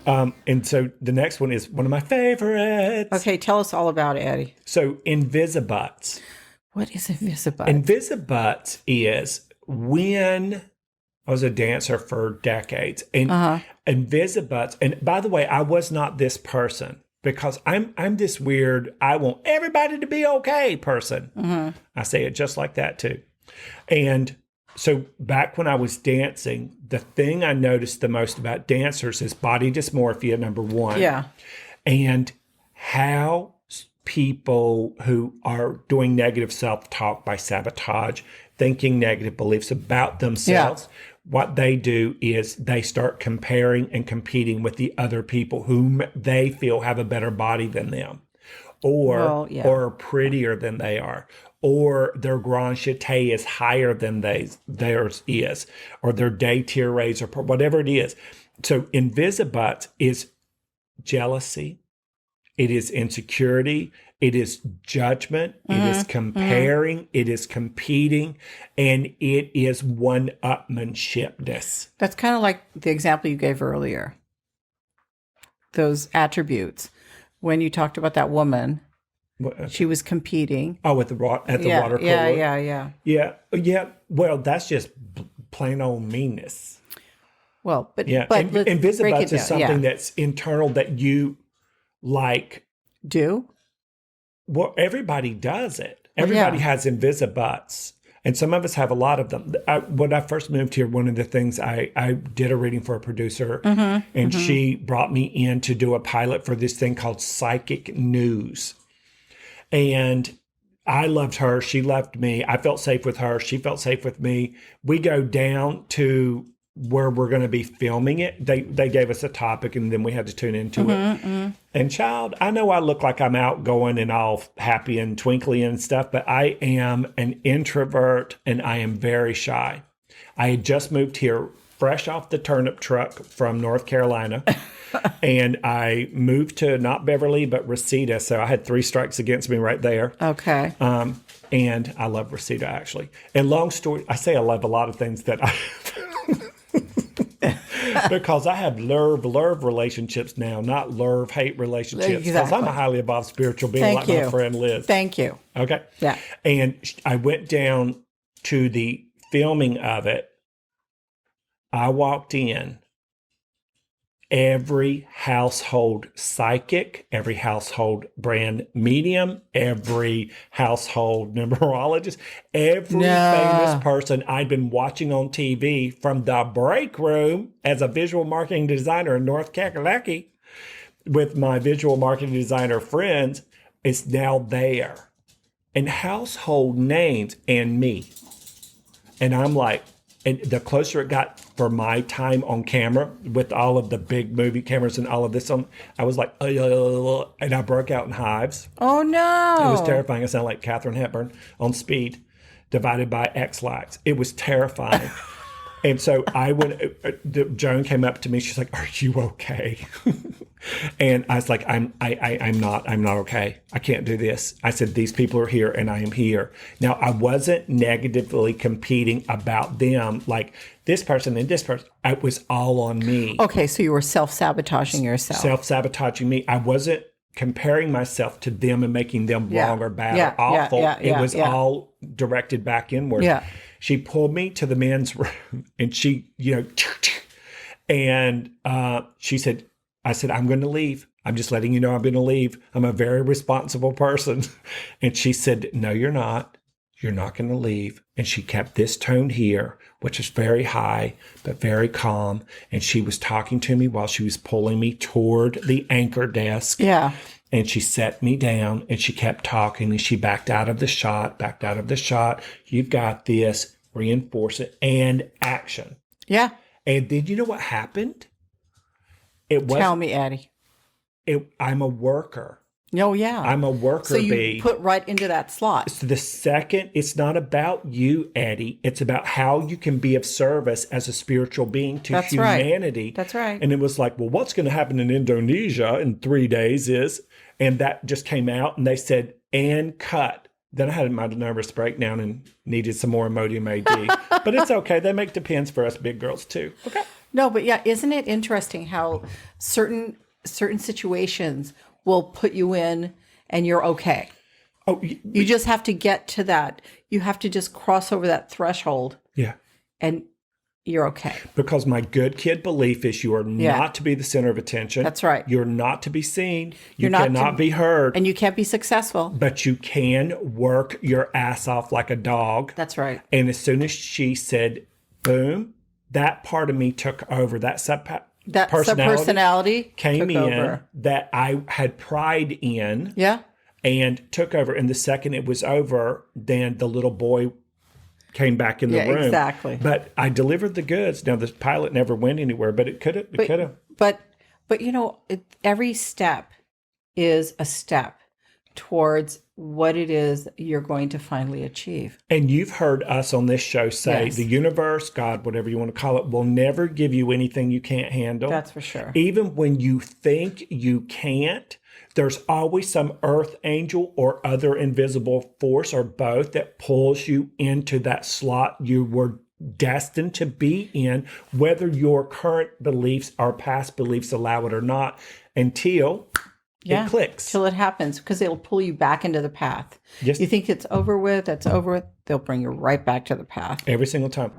And so the next one is one of my favorites. Okay, tell us all about it, Eddie. So Invisi-Buts. What is Invisi-Buts? Invisi-Buts is when I was a dancer for decades. And Invisi-Buts, and by the way, I was not this person because I'm this weird, I want everybody to be okay person. I say it just like that too. And so back when I was dancing, the thing I noticed the most about dancers is body dysmorphia, number one. Yeah. And how people who are doing negative self-talk by sabotage, thinking negative beliefs about themselves, what they do is they start comparing and competing with the other people whom they feel have a better body than them, or are prettier than they are, or their grand jeté is higher than theirs is, or their day tier raise, or whatever it is. So Invisi-Buts is jealousy. It is insecurity. It is judgment. It is comparing. It is competing. And it is one-upmanshipness. That's kind of like the example you gave earlier. Those attributes. When you talked about that woman, she was competing. Oh, at the water cooler? Yeah. Well, that's just plain old meanness. Well, but Invisi-Buts is something that's internal that you like. Do? Well, everybody does it. Everybody has Invisi-Buts. And some of us have a lot of them. When I first moved here, one of the things I did a reading for a producer, and she brought me in to do a pilot for this thing called Psychic News. And I loved her. She loved me. I felt safe with her. She felt safe with me. We go down to where we're going to be filming it. They gave us a topic, and then we had to tune into it. And child, I know I look like I'm outgoing and all happy and twinkly and stuff, but I am an introvert and I am very shy. I had just moved here fresh off the turnip truck from North Carolina. And I moved to not Beverly, but Reseda. So I had 3 strikes against me right there. Okay. And I love Reseda, actually. And long story, I say I love a lot of things that I... because I have love relationships now, not love-hate relationships. Because I'm a highly evolved spiritual being my friend Liz. Thank you. Okay? Yeah. And I went down to the filming of it. I walked in. Every household psychic, every household brand medium, every household numerologist, every famous person I'd been watching on TV from the break room as a visual marketing designer in North Kakalaki with my visual marketing designer friends is now there. And household names and me. And I'm like, and the closer it got for my time on camera with all of the big movie cameras and all of this on, I was like, and I broke out in hives. Oh, no. It was terrifying. I sounded like Katharine Hepburn on Speed divided by X-Lax. It was terrifying. And so I went, Joan came up to me. She's like, "Are you okay?" And I was like, I'm not okay. I can't do this. I said, these people are here and I am here. Now, I wasn't negatively competing about them like this person and this person. It was all on me. Okay, so you were self-sabotaging yourself. Self-sabotaging me. I wasn't comparing myself to them and making them wrong or bad or awful. It was all directed back inward. Yeah. She pulled me to the men's room and she, and she said, I said, "I'm going to leave. I'm just letting you know I'm going to leave. I'm a very responsible person." And she said, "No, you're not. You're not going to leave." And she kept this tone here, which is very high, but very calm. And she was talking to me while she was pulling me toward the anchor desk. Yeah. And she set me down and she kept talking and she backed out of the shot. "You've got this, reinforce it," and action. Yeah. And then you know what happened? Tell me, Addie. I'm a worker. Oh, yeah. I'm a worker, so you put right into that slot. So the second, it's not about you, Addie. It's about how you can be of service as a spiritual being to humanity. Right. That's right. And it was like, well, what's going to happen in Indonesia in 3 days is, and that just came out and they said, and cut. Then I had my nervous breakdown and needed some more Imodium AD. But it's okay. They make the pens for us big girls too. Okay. No, but yeah, isn't it interesting how certain situations will put you in and you're okay. Oh, You just have to get to that. You have to just cross over that threshold. Yeah. And you're okay. Because my good kid belief is you are not to be the center of attention. That's right. You're not to be seen. You're you cannot be heard. And you can't be successful. But you can work your ass off like a dog. That's right. And as soon as she said, boom, that part of me took over. That subpersonality came in over. That I had pride in. Yeah. And took over. And the second it was over, then the little boy came back in the room. Exactly. But I delivered the goods. Now, the pilot never went anywhere, but it could have. But you know, every step is a step towards what it is you're going to finally achieve. And you've heard us on this show say the universe, God, whatever you want to call it, will never give you anything you can't handle. That's for sure. Even when you think you can't, there's always some earth angel or other invisible force or both that pulls you into that slot you were destined to be in, whether your current beliefs or past beliefs allow it or not, until it clicks. Till it happens, because it'll pull you back into the path. Yes. You think it's over with, they'll bring you right back to the path. Every single time.